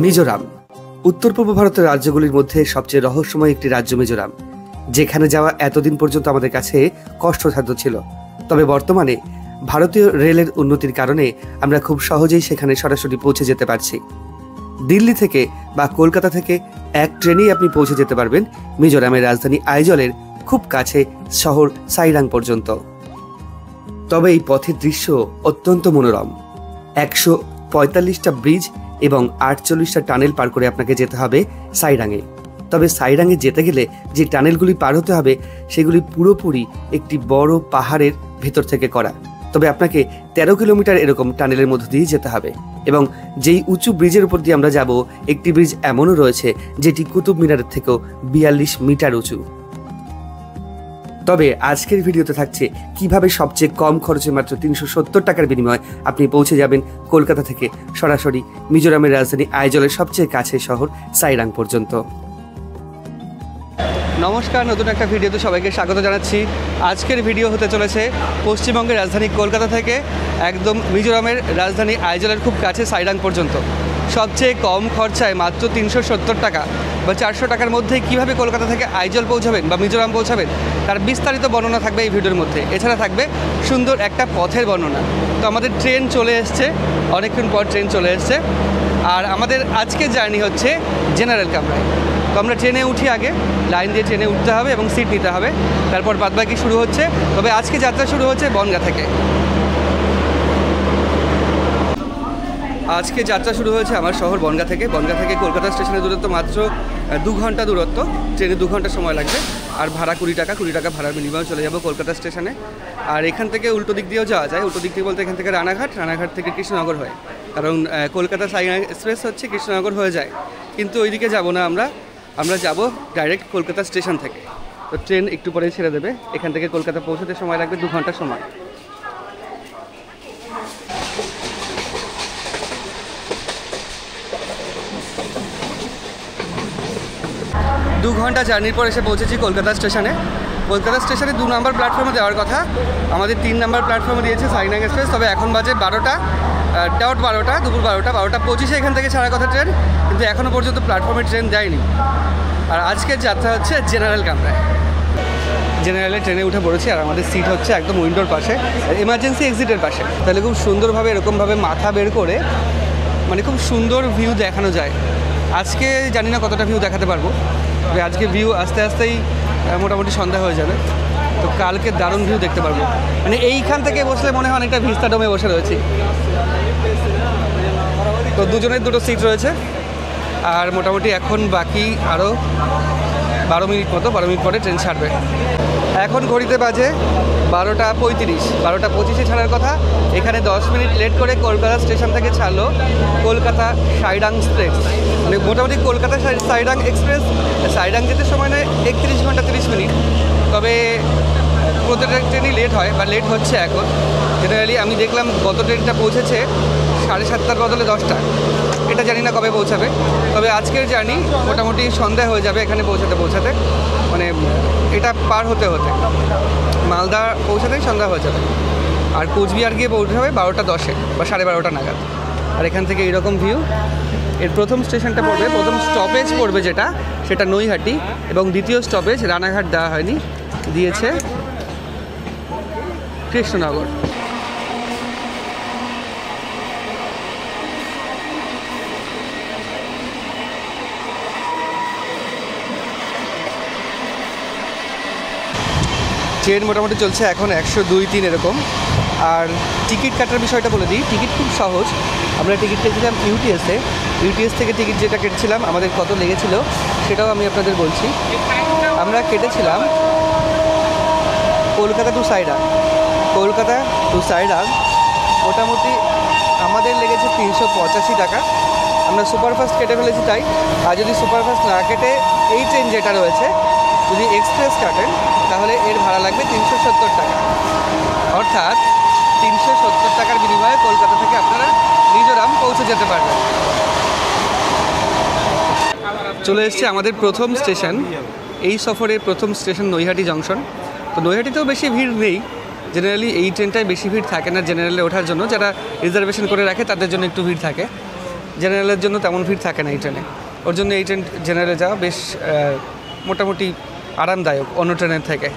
মিজোরাম উত্তর পূর্ব ভারতের রাজ্যগুলির মধ্যে সবচেয়ে রহস্যময় একটি রাজ্য মিজোরাম, যেখানে যাওয়া এতদিন পর্যন্ত আমাদের কাছে কষ্টসাধ্য ছিল। তবে বর্তমানে ভারতীয় রেলের উন্নতির কারণে আমরা খুব সহজেই সেখানে সরাসরি পৌঁছে যেতে পারছি। দিল্লি থেকে বা কলকাতা থেকে এক ট্রেনেই আপনি পৌঁছে যেতে পারবেন মিজোরামের রাজধানী আইজলের খুব কাছে শহর সাইরাং পর্যন্ত। তবে এই পথের দৃশ্য অত্যন্ত মনোরম। 145টা ব্রিজ এবং 48টা টানেল পার করে আপনাকে যেতে হবে সাইরাংয়ে। তবে সাইরাংয়ে যেতে গেলে যে টানেলগুলি পার হতে হবে সেগুলি পুরোপুরি একটি বড় পাহাড়ের ভেতর থেকে করা। তবে আপনাকে 13 কিলোমিটার এরকম টানেলের মধ্য দিয়ে যেতে হবে। এবং যেই উঁচু ব্রিজের উপর দিয়ে আমরা যাব, একটি ব্রিজ এমনও রয়েছে যেটি কুতুব মিনারের থেকেও 42 মিটার উঁচু। তবে আজকের ভিডিওতে থাকছে কিভাবে সবচেয়ে কম খরচে মাত্র 370 টাকার বিনিময়ে আপনি পৌঁছে যাবেন কলকাতা থেকে সরাসরি মিজোরামের রাজধানী আইজলের সবচেয়ে কাছের শহর সাইরাং পর্যন্ত। নমস্কার, নতুন একটা ভিডিওতে সবাইকে স্বাগত জানাচ্ছি। আজকের ভিডিও হতে চলেছে পশ্চিমবঙ্গের রাজধানী কলকাতা থেকে একদম মিজোরামের রাজধানী আইজলের খুব কাছে সাইরাং পর্যন্ত সবচেয়ে কম খরচায় মাত্র 370 টাকা বা 400 টাকার মধ্যে কীভাবে কলকাতা থেকে আইজল পৌঁছাবেন বা মিজোরাম পৌঁছাবেন তার বিস্তারিত বর্ণনা থাকবে এই ভিডিওর মধ্যে। এছাড়া থাকবে সুন্দর একটা পথের বর্ণনা। তো আমাদের ট্রেন চলে এসছে, অনেকক্ষণ পর ট্রেন চলে এসছে। আর আমাদের আজকের জার্নি হচ্ছে জেনারেল কামরায়। তো আমরা ট্রেনে উঠি, আগে লাইন দিয়ে ট্রেনে উঠতে হবে এবং সিট নিতে হবে, তারপর বাদবাকি শুরু হচ্ছে। তবে আজকে যাত্রা শুরু হচ্ছে বনগাঁ থেকে। আজকে যাত্রা শুরু হয়েছে আমার শহর বনগাঁ থেকে। বনগাঁ থেকে কলকাতা স্টেশনের দূরত্ব মাত্র 2 ঘন্টা দূরত্ব। ট্রেনে 2 ঘন্টা সময় লাগবে। আর ভাড়া 20 টাকা ভাড়ার বিনিময়ে চলে যাব কলকাতা স্টেশনে। আর এখান থেকে উল্টো দিক দিয়েও যাওয়া যায়। উল্টো দিক দিয়ে বলতে এখান থেকে রানাঘাট থেকে কৃষ্ণনগর হয়, কারণ কলকাতা সাইরাং এক্সপ্রেস হচ্ছে কৃষ্ণনগর হয়ে যায়। কিন্তু ওইদিকে যাব না, আমরা যাব ডাইরেক্ট কলকাতা স্টেশন থেকে। তো ট্রেন একটু পরে ছেড়ে দেবে। এখান থেকে কলকাতা পৌঁছতে সময় লাগবে 2 ঘন্টা সময়। দু ঘন্টা জার্নির পর এসে পৌঁছেছি কলকাতা স্টেশনে। কলকাতা স্টেশনে 2 নম্বর প্ল্যাটফর্মে দেওয়ার কথা, আমাদের 3 নম্বর প্ল্যাটফর্মে দিয়েছে সাইরাং এক্সপ্রেস। তবে এখন বাজে 12টা, দুপুর 12:25 এখান থেকে ছাড়া কথা ট্রেন, কিন্তু এখনও পর্যন্ত প্ল্যাটফর্মে ট্রেন দেয়নি। আর আজকের যাত্রা হচ্ছে জেনারেল কামরায়। জেনারেলে ট্রেনে উঠে পড়েছি আর আমাদের সিট হচ্ছে একদম উইন্ডোর পাশে, এমার্জেন্সি এক্সিটের পাশে। তাহলে খুব সুন্দরভাবে এরকমভাবে মাথা বের করে মানে খুব সুন্দর ভিউ দেখানো যায়। আজকে জানি না কতটা ভিউ দেখাতে পারবো, তবে আজকে ভিউ আস্তে আস্তেই মোটামুটি সন্ধ্যা হয়ে যাবে। তো কালকে দারুণ ভিউ দেখতে পারবো। মানে এইখান থেকে বসলে মনে হয় অনেকটা ভিস্তা ডোমে বসে রয়েছি। তো দুজনের 2টো সিট রয়েছে। আর মোটামুটি এখন বাকি আরও 12 মিনিট মতো, 12 মিনিট পরে ট্রেন ছাড়বে। এখন ঘড়িতে বাজে 12:35, 12:25-এ ছাড়ার কথা। এখানে 10 মিনিট লেট করে কলকাতা স্টেশন থেকে ছাড়লো কলকাতা সাইরাং এক্সপ্রেস। মানে মোটামুটি কলকাতা সাইরাং এক্সপ্রেস সাইরাং যেতে সময় নেয় 31 ঘন্টা 30 মিনিট। তবে প্রতিটা ট্রেনই লেট হয় বা লেট হচ্ছে এখন। জেনারেলি আমি দেখলাম গত ট্রেনটা পৌঁছেছে 7:30টার বদলে 10টা। এটা জানি না কবে পৌঁছাবে। তবে আজকের জার্নি মোটামুটি সন্ধ্যা হয়ে যাবে এখানে পৌঁছাতে, মানে এটা পার হতে মালদা পৌঁছাতেই সন্ধ্যা হয়ে যাবে। আর কোচবিহার গিয়ে পৌঁছাবে 12:10 বা 12:30 নাগাদ। আর এখান থেকে এইরকম ভিউ। এর প্রথম স্টেশনটা পড়বে, প্রথম স্টপেজ পড়বে সেটা নৈহাটি, এবং দ্বিতীয় স্টপেজ রানাঘাট দেওয়া হয়নি, দিয়েছে কৃষ্ণনগর। ট্রেন মোটামুটি চলছে এখন 102-3 এরকম। আর টিকিট কাটার বিষয়টা বলে দিই, টিকিট খুব সহজ। আমরা টিকিট কেটেছিলাম ইউটিএস থেকে টিকিট যেটা কেটেছিলাম, আমাদের কত লেগেছিল সেটাও আমি আপনাদের বলছি। আমরা কেটেছিলাম কলকাতা টু সাইরাং, মোটামুটি আমাদের লেগেছে 385 টাকা। আমরা সুপারফাস্ট কেটে ফেলেছি তাই। আর যদি সুপারফাস্ট না কেটে এই ট্রেন যেটা রয়েছে যদি এক্সপ্রেস কাটেন তাহলে এর ভাড়া লাগবে 370 টাকা। অর্থাৎ 370 টাকার বিনিময়ে কলকাতা থেকে আপনারা মিজোরাম পৌঁছে যেতে পারবেন। চলে এসছে আমাদের প্রথম স্টেশন, এই সফরের প্রথম স্টেশন নৈহাটি জংশন। তো নৈহাটিতেও বেশি ভিড় নেই, জেনারেলি এই ট্রেনটায় বেশি ভিড় থাকে না জেনারেলে ওঠার জন্য। যারা রিজার্ভেশন করে রাখে তাদের জন্য একটু ভিড় থাকে। জেনারেলের জন্য তেমন ভিড় থাকে না এই ট্রেনে, ওর জন্য এই ট্রেন জেনারেলে যাওয়া বেশ মোটামুটি আরামদায়ক অন্য ট্রেনের থেকে।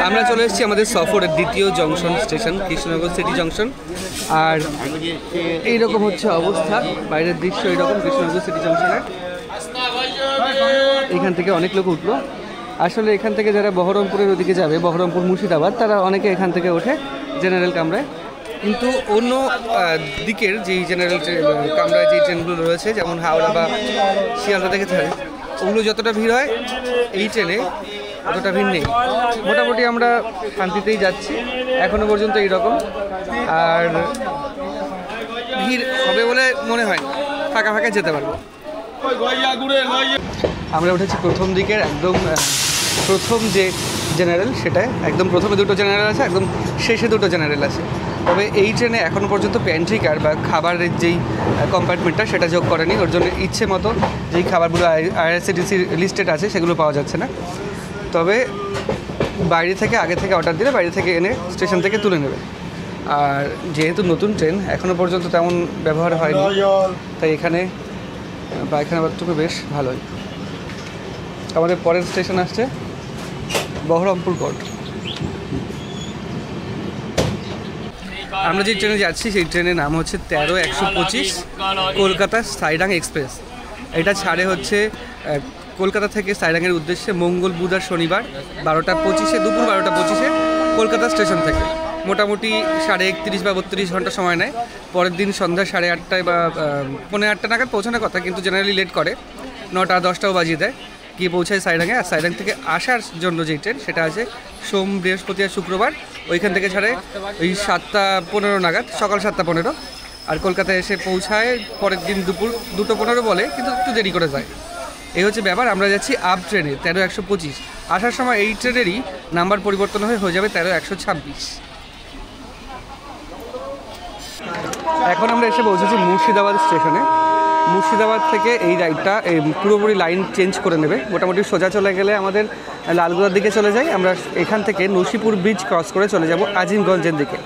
আমরা চলে এসেছি আমাদের সফরের দ্বিতীয় junction station Krishnanagar city junction. আর এইরকম হচ্ছে অবস্থা, বাইরের দৃশ্য এইরকম কৃষ্ণনগর সিটি জংশনের। এখান থেকে অনেক লোক উঠলো। আসলে এখান থেকে যারা বহরমপুরের ওদিকে যাবে, বহরমপুর মুর্শিদাবাদ, তারা অনেকে এখান থেকে ওঠে জেনারেল কামরায়। কিন্তু অন্য দিকের যেই জেনারেল কামরায় যেই ট্রেনগুলো রয়েছে, যেমন হাওড়া বা শিয়ালদা থেকে থাকে, ওগুলো যতটা ভিড় হয় এই ট্রেনে অতটা ভিড় নেই। মোটামুটি আমরা শান্তিতেই যাচ্ছি এখনও পর্যন্ত এইরকম। আর ভিড় হবে বলে মনে হয়, ফাঁকা ফাঁকা যেতে পারবো। আমরা উঠেছি প্রথম দিকের একদম প্রথম যে জেনারেল, সেটায় একদম প্রথমে দুটো জেনারেল আছে, একদম শেষে দুটো জেনারেল আছে। তবে এই ট্রেনে এখনও পর্যন্ত প্যান্ট্রি কার বা খাবারের যেই কম্পার্টমেন্টটা সেটা যোগ করেনি, ওর জন্য ইচ্ছে মতো যেই খাবারগুলো আইআরসিটিসির লিস্টেড আছে সেগুলো পাওয়া যাচ্ছে না। তবে বাইরে থেকে আগে থেকে অর্ডার দিলে বাইরে থেকে এনে স্টেশন থেকে তুলে নেবে। আর যেহেতু নতুন ট্রেন এখনও পর্যন্ত তেমন ব্যবহার হয়নি, তাই এখানে পায়খানা বাথরুমে বেশ ভালোই। আমাদের পরের স্টেশন আসছে বহরমপুর কোর্ট। আমরা যে ট্রেনে যাচ্ছি সেই ট্রেনের নাম হচ্ছে 13-125 কলকাতা সাইডাং এক্সপ্রেস। এটা ছাড়ে হচ্ছে কলকাতা থেকে সাইডাংয়ের উদ্দেশ্যে মঙ্গল, বুধ আর শনিবার 12:25 দুপুর 12:25 কলকাতা স্টেশন থেকে। মোটামুটি 31.5 বা 32 ঘন্টা সময় নেয়। পরের দিন সন্ধ্যা 8:30 বা 8:45 নাগাদ পৌঁছানোর কথা, কিন্তু জেনারেলি লেট করে, 9টা 10টাও বাজিয়ে দেয়, গিয়ে পৌঁছায় সাইডাংয়ে। আর সাইডাং থেকে আসার জন্য যেই ট্রেন সেটা আছে সোম, বৃহস্পতি আর শুক্রবার, ওইখান থেকে ছাড়ে ওই 7:15 নাগাদ, সকাল 7:15। আর কলকাতায় এসে পৌঁছায় পরের দিন দুপুর 2:15 বলে, কিন্তু একটু দেরি করে যায়। এই হচ্ছে ব্যাপার। আমরা যাচ্ছি আপ ট্রেনে 13-125। আসার সময় এই ট্রেনেরই নাম্বার পরিবর্তন হয়ে যাবে 13-126। এখন আমরা এসে পৌঁছেছি মুর্শিদাবাদ স্টেশনে। মুর্শিদাবাদ থেকে এই রাইডটা পুরোপুরি লাইন চেঞ্জ করে নেবে। মোটামুটি সোজা চলে গেলে আমাদের লালগোলার দিকে চলে যাই। আমরা এখান থেকে নসিপুর ব্রিজ ক্রস করে চলে যাব আজিমগঞ্জের দিকে।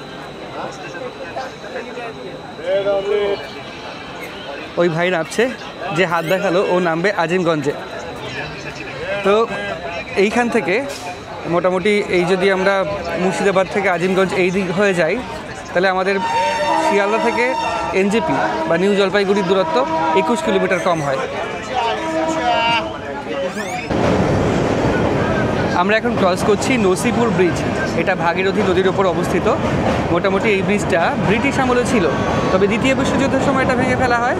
ওই ভাই নামছে, যে হাত দেখালো ও নামবে আজিমগঞ্জে। তো এইখান থেকে মোটামুটি এই যদি আমরা মুর্শিদাবাদ থেকে আজিমগঞ্জ এই দিক হয়ে যাই, তাহলে আমাদের শিয়ালদা থেকে এনজেপি বা নিউ জলপাইগুড়ির দূরত্ব 21 কিলোমিটার কম হয়। আমরা এখন ক্রস করছি নসিপুর ব্রিজ। এটা ভাগীরথী নদীর ওপর অবস্থিত। মোটামুটি এই ব্রিজটা ব্রিটিশ আমলে ছিল, তবে দ্বিতীয় বিশ্বযুদ্ধের সময় এটা ভেঙে ফেলা হয়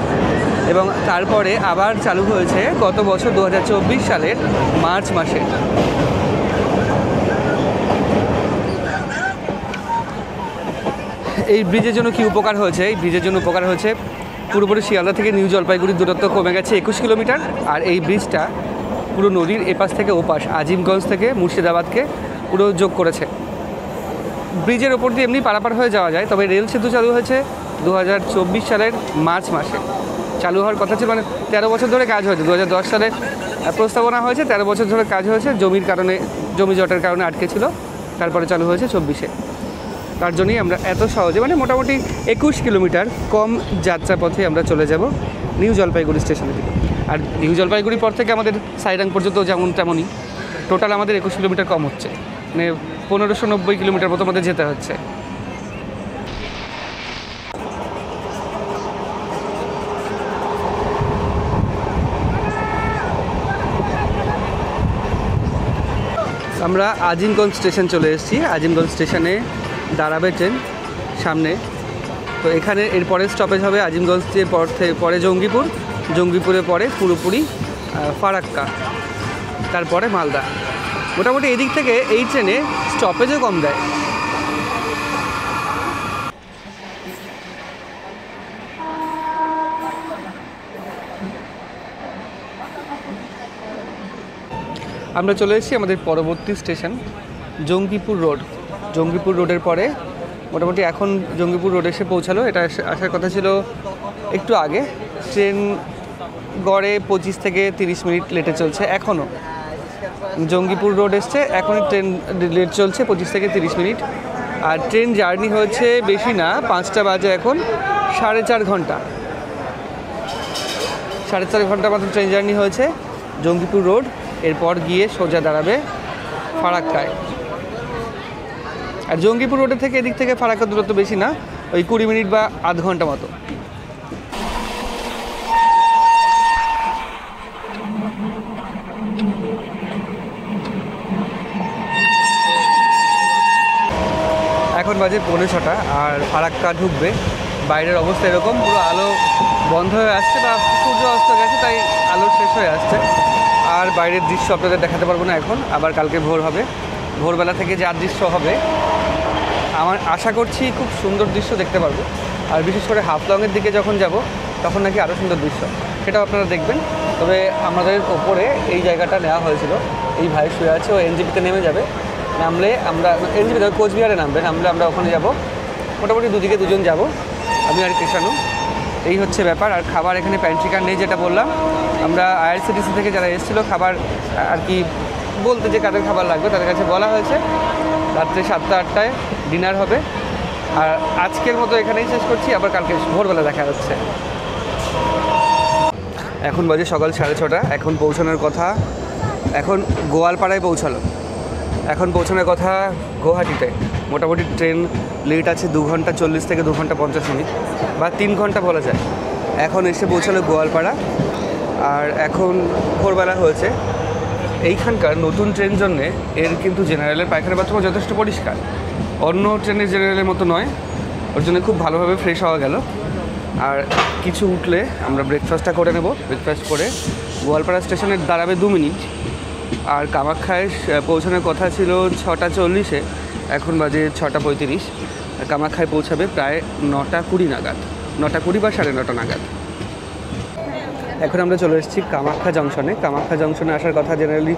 এবং তারপরে আবার চালু হয়েছে গত বছর 2024 সালের মার্চ মাসে। এই ব্রিজের জন্য কি উপকার হয়েছে? এই ব্রিজের জন্য উপকার হয়েছে পুরোপুরি শিয়ালদা থেকে নিউ জলপাইগুড়ির দূরত্ব কমে গেছে 21 কিলোমিটার। আর এই ব্রিজটা পুরো নদীর এপাশ থেকে ওপাশ আজিমগঞ্জ থেকে মুর্শিদাবাদকে পুরো যোগ করেছে। ব্রিজের ওপর দিয়ে এমনি পারাপার হয়ে যাওয়া যায়, তবে রেল সেতু চালু হয়েছে 2024 সালের মার্চ মাসে। চালু হওয়ার কথা ছিল, মানে 13 বছর ধরে কাজ হয়েছে। 2010 সালে প্রস্তাবনা হয়েছে, 13 বছর ধরে কাজ হয়েছে। জমির কারণে, জমি জটের কারণে আটকে ছিল, তারপরে চালু হয়েছে 24-এ। তার জন্যই আমরা এত সহজে, মানে মোটামুটি 21 কিলোমিটার কম যাত্রাপথে আমরা চলে যাব নিউ জলপাইগুড়ি স্টেশনের দিকে। আর নিউ জলপাইগুড়ির পর থেকে আমাদের সাইডাং পর্যন্ত যেমন তেমনই টোটাল আমাদের 21 কিলোমিটার কম হচ্ছে, মানে 1590 কিলোমিটার মতো আমাদের যেতে হচ্ছে। আমরা আজিমগঞ্জ স্টেশন চলে এসেছি। আজিমগঞ্জ স্টেশনে দাঁড়াবে ট্রেন সামনে। তো এখানে এর পরের স্টপেজ হবে আজিমগঞ্জের পরে জঙ্গিপুর, জঙ্গিপুরে পরে পুরোপুরি ফারাক্কা, তারপরে মালদা। মোটামুটি এদিক থেকে এই ট্রেনে স্টপেজও কম দেয়। আমরা চলে এসেছি আমাদের পরবর্তী স্টেশন জঙ্গিপুর রোড। জঙ্গিপুর রোডের পরে মোটামুটি এখন জঙ্গিপুর রোড এসে পৌঁছালো। এটা আসার কথা ছিল একটু আগে। ট্রেন গড়ে 25 থেকে 30 মিনিট লেটে চলছে এখনও। জঙ্গিপুর রোড এসছে, এখনই ট্রেন লেট চলছে 25 থেকে 30 মিনিট। আর ট্রেন জার্নি হয়েছে বেশি না, 5টা বাজে এখন, 4.5 ঘন্টা, 4.5 ঘন্টা মতো ট্রেন জার্নি হয়েছে জঙ্গিপুর রোড। এরপর গিয়ে সোজা দাঁড়াবে ফারাক্কায়। আর জঙ্গিপুর রোডের থেকে এদিক থেকে ফারাক্কা দূরত্ব বেশি না, ওই 20 মিনিট বা আধ ঘন্টা মতো। এখন বাজে 5:45 আর ফারাক্কা ঢুকবে। বাইরের অবস্থা এরকম, পুরো আলো বন্ধ হয়ে আসছে বা সূর্য অস্ত গেছে, তাই আলো শেষ হয়ে আসছে। আর বাইরের দৃশ্য আপনাদের দেখাতে পারবো না এখন, আবার কালকে ভোর হবে। ভোরবেলা থেকে যা দৃশ্য হবে আমার আশা করছি খুব সুন্দর দৃশ্য দেখতে পারবো। আর বিশেষ করে হাফলংয়ের দিকে যখন যাব তখন নাকি আরও সুন্দর দৃশ্য, সেটাও আপনারা দেখবেন। তবে আমাদের ওপরে এই জায়গাটা নেওয়া হয়েছিল, এই ভাই শুয়ে আছে, ও এনজিপিতে নেমে যাবে। নামলে আমরা এনজিপিতে কোচবিহারে নামবে, নামলে আমরা ওখানে যাব। মোটামুটি দুদিকে দুজন যাব, আমি আর কৃষাণু। এই হচ্ছে ব্যাপার। আর খাবার এখানে প্যান্ট্রি কার নেই, যেটা বললাম। আমরা আইআরসিটিসি থেকে যারা এসেছিলো খাবার আর কি বলতে, যে কাদের খাবার লাগবে তাদের কাছে বলা হয়েছে। রাত্রে 7টা-8টায় ডিনার হবে। আর আজকের মতো এখানেই শেষ করছি, আবার কালকে ভোরবেলা দেখা হচ্ছে। এখন বাজে সকাল 6:30। এখন পৌঁছানোর কথা, এখন গোয়ালপাড়ায় পৌঁছালো। এখন পৌঁছানোর কথা গুয়াহাটিতে। মোটামুটি ট্রেন লেট আছে 2 ঘন্টা 40 থেকে 2 ঘন্টা 50 মিনিট বা 3 ঘন্টা বলা যায়। এখন এসে পৌঁছালো গোয়ালপাড়া। আর এখন ভোরবেলা হয়েছে। এইখানকার নতুন ট্রেন জন্যে এর কিন্তু জেনারেলের পায়খানা বাথরুম যথেষ্ট পরিষ্কার, অন্য ট্রেনের জেনারেলের মতো নয়। ওর জন্য খুব ভালোভাবে ফ্রেশ হওয়া গেল। আর কিছু উঠলে আমরা ব্রেকফাস্টটা করে নেব। ব্রেকফাস্ট করে গোয়ালপাড়া স্টেশনে দাঁড়াবে 2 মিনিট। আর কামাখ্যায় পৌঁছানোর কথা ছিল 6:40-এ, এখন বাজে 6:35। কামাখ্যায় পৌঁছাবে প্রায় 9:20 নাগাদ, 9:20 বা 9:30 নাগাদ। এখন আমরা চলে এসেছি কামাখ্যা জংশনে। কামাখ্যা জংশনে আসার কথা জেনারেলি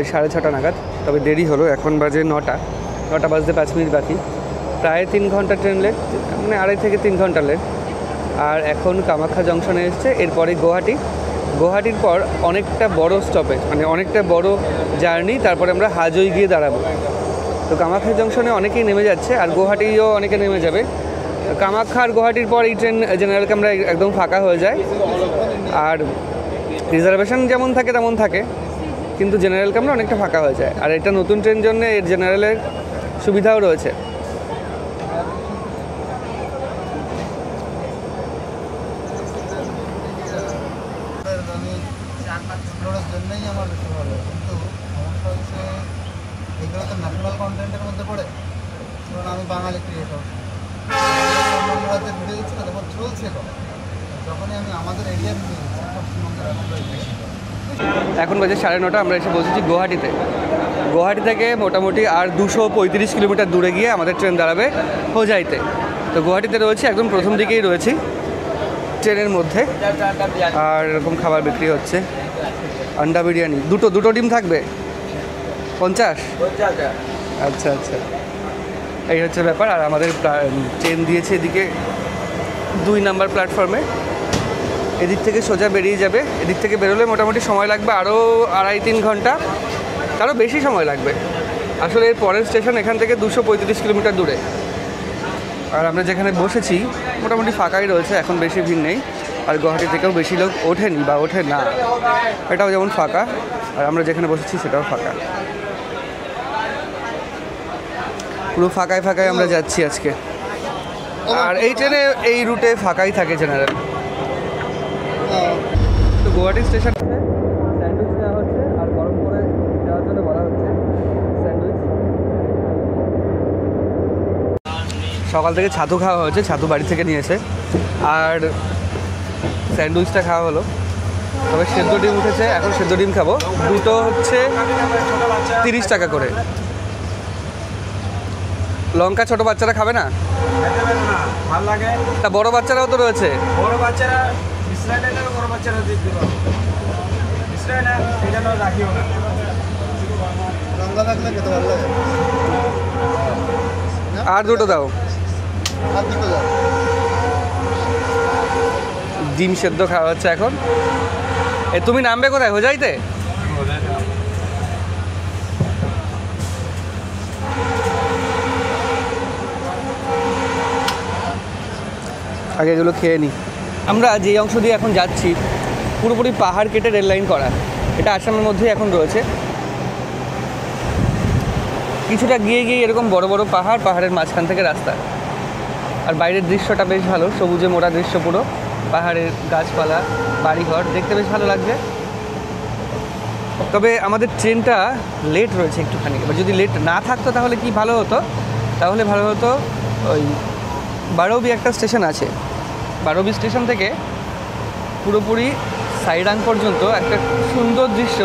6:30 নাগাদ, তবে দেরি হলো। এখন বাজে 9টা বাজতে 5 মিনিট বাকি। প্রায় 3 ঘন্টা ট্রেন লেট, মানে 2.5 থেকে 3 ঘন্টা লেট। আর এখন কামাখ্যা জংশনে এসছে। এরপরে গুয়াহাটির পর অনেকটা বড় স্টপেজ, মানে অনেকটা বড় জার্নি। তারপরে আমরা হাজোয় গিয়ে দাঁড়াবো। তো কামাখ্যা জংশনে অনেকেই নেমে যাচ্ছে, আর গুয়াহাটিও অনেকে নেমে যাবে। কামাখ্যা আর গুয়াহাটির পর এই ট্রেন জেনারেল কামরা একদম ফাঁকা হয়ে যায়। আর রিজার্ভেশন যেমন থাকে তেমন থাকে, কিন্তু জেনারেল কামরা অনেকটা ফাঁকা হয়ে যায়। আর এটা নতুন ট্রেন জন্য এর জেনারেলের সুবিধাও রয়েছে। জন্যই আমার বেশি ভালো, কিন্তু সমস্যা হচ্ছে এগুলো তো ন্যাশনাল কন্টেন্টের মধ্যে পড়ে। কারণ আমি বাঙালি ক্রিয়েটর, অন্য রাজ্যে ঘুরে দিচ্ছি না, তখন চলছিল। যখনই আমি আমাদের এরিয়ার নিয়ে পশ্চিমবঙ্গের এখন বাজে 9:30। আমরা এসে পৌঁছেছি গুয়াহাটিতে। গুয়াহাটি থেকে মোটামুটি আর 235 কিলোমিটার দূরে গিয়ে আমাদের ট্রেন দাঁড়াবে হোজাইতে। তো গুয়াহাটিতে রয়েছি, একদম প্রথম দিকেই রয়েছি ট্রেনের মধ্যে। আর এরকম খাবার বিক্রি হচ্ছে, আন্ডা বিরিয়ানি। দুটো ডিম থাকবে 50। আচ্ছা আচ্ছা, এই হচ্ছে ব্যাপার। আর আমাদের ট্রেন দিয়েছে এদিকে 2 নাম্বার প্ল্যাটফর্মে। এদিক থেকে সোজা বেরিয়ে যাবে। এদিক থেকে বেরোলে মোটামুটি সময় লাগবে আরও 2.5-3 ঘন্টা, তারও বেশি সময় লাগবে। আসলে এর পরের স্টেশন এখান থেকে 235 কিলোমিটার দূরে। আর আমরা যেখানে বসেছি মোটামুটি ফাঁকাই রয়েছে, এখন বেশি ভিড় নেই। আর গুয়াহাটি থেকেও বেশি লোক ওঠেনি বা ওঠে না, এটাও যেমন ফাঁকা। আর আমরা যেখানে বসেছি সেটাও ফাঁকা, পুরো ফাঁকায় আমরা যাচ্ছি আজকে। আর এই ট্রেনে এই রুটে ফাঁকাই থাকে জেনারেল। তো গুয়াহাটি স্টেশন স্যান্ডউইচ নেওয়া হচ্ছে, আর গরম করে দেওয়ার জন্য বলা হচ্ছে স্যান্ডউইচ। সকাল থেকে ছাতু খাওয়া হয়েছে, ছাতু বাড়ি থেকে নিয়েছে। আর স্যান্ডউইচটা খাওয়া হলো। তবে সেদ্ধ ডিম উঠেছে, এখন সেদ্ধ ডিম খাবো। দুটো হচ্ছে 30 টাকা করে। লঙ্কা ছোট বাচ্চারা খাবে না, ভালো লাগে। তা বড় বাচ্চারাও তো রয়েছে। বড় বাচ্চারা বড় বাচ্চারা দিতে না, সেটা রাখিও না। লঙ্কা থাকলে খেতে ভালো লাগে। আর দুটো দাও। ডিম সেদ্ধ খাওয়া হচ্ছে এখন। তুমি নামবে কোথায়, হোজাইতে? আগে এগুলো খেয়ে নিই। আমরা যে অংশ দিয়ে এখন যাচ্ছি পুরোপুরি পাহাড় কেটে রেল লাইন করা, এটা আসামের মধ্যেই এখন রয়েছে। কিছুটা গিয়ে গিয়ে এরকম বড় বড় পাহাড়, পাহাড়ের মাঝখান থেকে রাস্তা, আর বাইরের দৃশ্যটা বেশ ভালো, সবুজে মোড়া দৃশ্য পুরো, পাহাড়ের গাছপালা, বাড়িঘর, দেখতে বেশ ভালো লাগছে। তবে আমাদের ট্রেনটা লেট রয়েছে একটুখানি, এবার যদি লেট না থাকতো তাহলে কি ভালো হতো, তাহলে ভালো হতো ওই বারৌবি একটা স্টেশন আছে, বারৌবি স্টেশন থেকে পুরোপুরি সাইডাং পর্যন্ত একটা সুন্দর দৃশ্য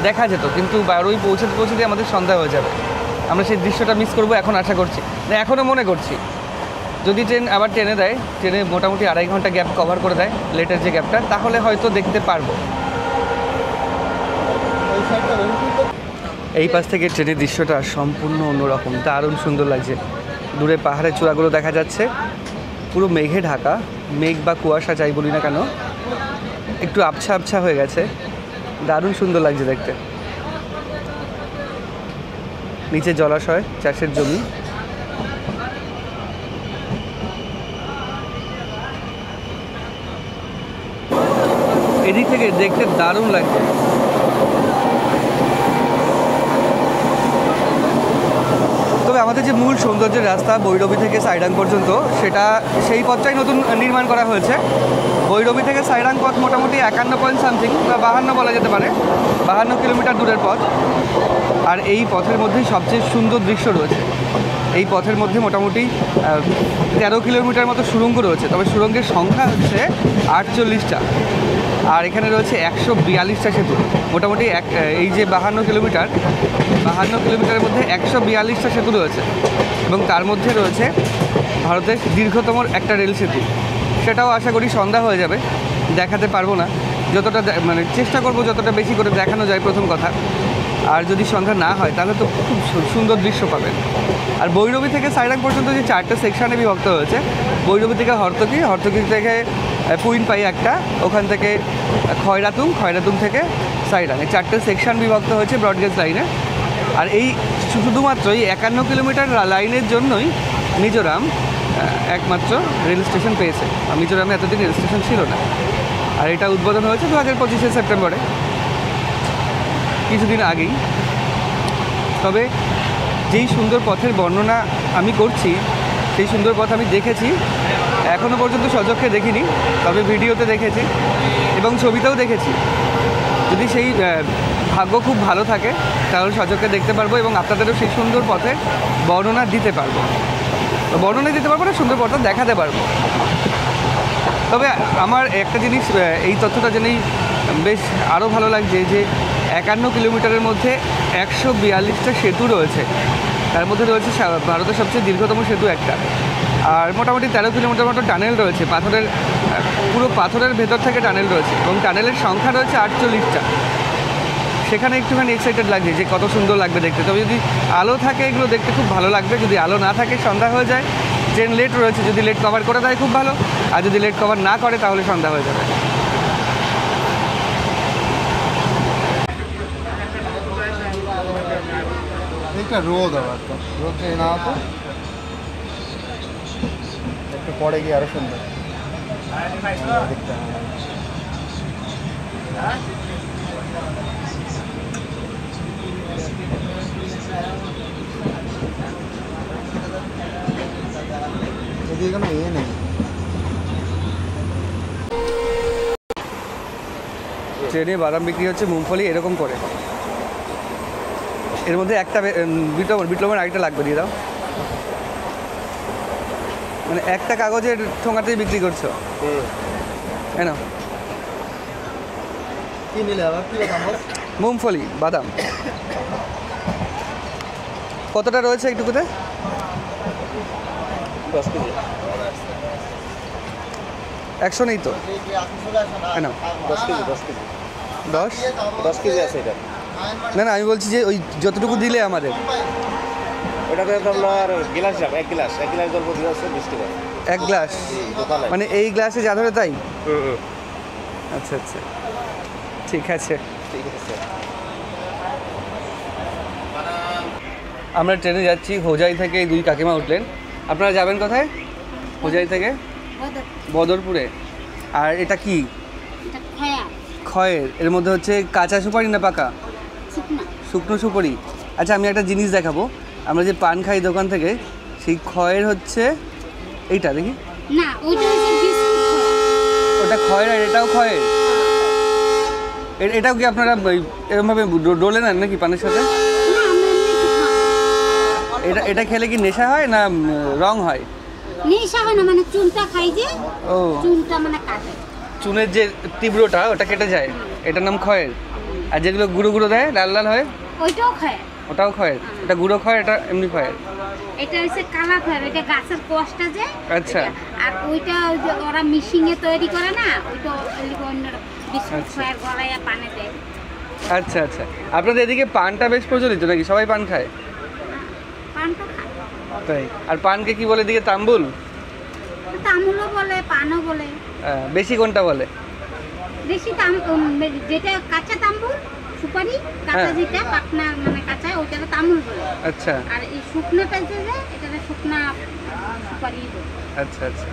দেখা যেত, কিন্তু বারৌবি পৌঁছাতে পৌঁছাতে আমাদের সন্ধ্যা হয়ে যাবে। আমরা সেই দৃশ্যটা মিস করবো এখন আশা করছি, না এখনও মনে করছি। যদি ট্রেন আবার টেনে দেয়, ট্রেনে মোটামুটি 2.5 ঘন্টা গ্যাপ কভার করে দেয়, লেটের যে গ্যাপটা, তাহলে হয়তো দেখতে পারবো। এই পাশ থেকে ট্রেনের দৃশ্যটা সম্পূর্ণ অন্যরকম, দারুণ সুন্দর লাগছে। দূরে পাহাড়ের চূড়াগুলো দেখা যাচ্ছে, পুরো মেঘে ঢাকা, মেঘ বা কুয়াশা যাই বলি না কেন, একটু আবছা আবছা হয়ে গেছে, দারুণ সুন্দর লাগছে দেখতে। নিচে জলাশয়, চাষের জমি, এদিক থেকে দেখতে দারুণ লাগছে। তবে আমাদের যে মূল সৌন্দর্যের রাস্তা ভৈরবী থেকে সাইডাং পর্যন্ত, সেটা সেই পথটাই নতুন নির্মাণ করা হয়েছে। ভৈরবী থেকে সাইডাং পথ মোটামুটি 51 বা 52 বলা যেতে পারে, 52 কিলোমিটার দূরের পথ। আর এই পথের মধ্যেই সবচেয়ে সুন্দর দৃশ্য রয়েছে। এই পথের মধ্যে মোটামুটি 13 কিলোমিটার মতো সুড়ঙ্গ রয়েছে, তবে সুড়ঙ্গের সংখ্যা হচ্ছে 48টা, আর এখানে রয়েছে 142টা সেতু। মোটামুটি এই যে 52 কিলোমিটারের মধ্যে 142টা সেতু রয়েছে, এবং তার মধ্যে রয়েছে ভারতের দীর্ঘতম একটা রেল সেতু। সেটাও আশা করি সন্ধ্যা হয়ে যাবে, দেখাতে পারবো না, যতটা মানে চেষ্টা করব যতটা বেশি করে দেখানো যায় প্রথম কথা। আর যদি সন্ধ্যা না হয় তাহলে তো খুব সুন্দর দৃশ্য পাবেন। আর ভৈরবী থেকে সাইডাং পর্যন্ত যে 4টে সেকশানে বিভক্ত হয়েছে, ভৈরবী থেকে হর্তকি, হর্তকি থেকে পুইনপাই একটা, ওখান থেকে খয়রাতুং, খয়রাতুং থেকে সাইডাং, এই 4টে সেকশন বিভক্ত হয়েছে ব্রডগেজ লাইনে। আর এই শুধুমাত্র এই 51 কিলোমিটার লাইনের জন্যই মিজোরাম একমাত্র রেল স্টেশন পেয়েছে। আর মিজোরামে এতদিন রেল স্টেশন ছিল না, আর এটা উদ্বোধন হয়েছে 2025 সেপ্টেম্বরে, কিছুদিন আগেই। তবে যেই সুন্দর পথের বর্ণনা আমি করছি, সেই সুন্দর পথ আমি দেখেছি, এখনও পর্যন্ত সচক্ষে দেখিনি, তবে ভিডিওতে দেখেছি এবং ছবিতেও দেখেছি। যদি সেই ভাগ্য খুব ভালো থাকে তাহলে সচক্ষে দেখতে পারবো এবং আপনাদেরও সেই সুন্দর পথে বর্ণনা দিতে পারবো, বর্ণনা দিতে পারবো না, সুন্দর পথটা দেখাতে পারবো। তবে আমার একটা জিনিস এই তথ্যটা জেনেই বেশ আরও ভালো লাগছে যে 51 কিলোমিটারের মধ্যে 142টা সেতু রয়েছে, তার মধ্যে রয়েছে ভারতের সবচেয়ে দীর্ঘতম সেতু একটা, আর মোটামুটি 13 কিলোমিটার মতো টানেল রয়েছে, পাথরের পুরো পাথরের ভেতর থেকে টানেল রয়েছে, এবং টানেলের সংখ্যা রয়েছে 48টা। সেখানে একটুখানি এক্সাইটেড লাগছে যে কত সুন্দর লাগবে দেখতে। তবে যদি আলো থাকে এগুলো দেখতে খুব ভালো লাগবে, যদি আলো না থাকে সন্ধ্যা হয়ে যায়। ট্রেন লেট রয়েছে, যদি লেট কভার করে দেয় খুব ভালো, আর যদি লেট কভার না করে তাহলে সন্ধ্যা হয়ে যাবে। একটা রোদ, আবার তো রোদ যদি না হতো একটু পরে গিয়ে আরো সুন্দর দেখতে হবে। এদিকে কোনো ইয়ে নেই। ট্রেনে বাদাম বিক্রি হচ্ছে মুংফলি এরকম করে, এর মধ্যে একটা বিপ্লবের আরেকটা লাগবে, দিয়ে দাও। মানে একটা কাগজের ঠোঙাতেই বিক্রি করছো, তাই না? কি নিলে আবার কি দাম? মুংফলি বাদাম কতটা রয়েছে একটু কোথায়? 10 কেজি। 100 নেই তো, তাই না? 10 কেজি 10 কেজি 10 কেজি আছে এটা। না না, আমি বলছি যে ওই যতটুকু দিলে আমাদের, ওটাতে আপনার গ্লাস যাবে, এক গ্লাস জল প্রতি হচ্ছে 20 টাকা। 1 গ্লাস মানে এই গ্লাসে যা ধরে তাই? আচ্ছা আচ্ছা, ঠিক আছে। আমরা ট্রেনে যাচ্ছি, হোজাই থেকে এই দুই কাকিমা উঠলেন। আপনারা যাবেন কোথায়? হোজাই থেকে বদরপুরে। আর এটা কি? খয়ের। এর মধ্যে হচ্ছে কাঁচা সুপারি না পাকা? শুকনো সুপারি। আচ্ছা, আমি একটা জিনিস দেখাবো। আমরা যে পান খাই দোকান থেকে, সেই খয়ের হচ্ছে এইটা, দেখি। না, ওইটা হচ্ছে বিস্কুট খয়া। ওটা খয়ের আর এটাও খয়ের। এটাও কি আপনারা এরকমভাবে ডলে নেন নাকি পানের সাথে? না, আমরা এমনি খাই। এটা খেলে কি নেশা হয় না রং হয়? নেশা হয় না, মানে চুনটা খাই যে, ও, চুনটা মানে কাটে। চুনের যে তীব্রটা ওটা কেটে যায়, এটার নাম খয়ের। আর যেগুলো গুঁড়ো গুঁড়ো দেয় লাল লাল হয়, ওইটাও খায়। ওটাও খয়ের। এটা গুঁড়ো খয়ের, এটা এমনি খয়ের। এটা হচ্ছে কালা খয়ের, এটা গাছের কোষটা যে। আচ্ছা। আর ওইটা ওই যে ওরা মিশিংয়ে তৈরি করে না, ওইটা অন্য বিস্কুট আচ্ছা। খয়ের গলায় পানে দেয়। আচ্ছা আচ্ছা, আপনাদের এদিকে পানটা বেশ প্রচলিত নাকি? সবাই পান খায়? পান তো খায়। তাই? আর পানকে কি বলে এদিকে? তাম্বুল? তামুলও বলে, পানও বলে। বেশি কোনটা বলে? বেশি যেটা কাঁচা তাম্বুল, সুপারি কাঁচা, হ্যাঁ। যেটা পাকনা মানে কাঁচা, ওইটাকে তামুল বলে। আচ্ছা আর এই শুকনোটা যে এটাকে শুকনা সুপারি বলে। আচ্ছা আচ্ছা।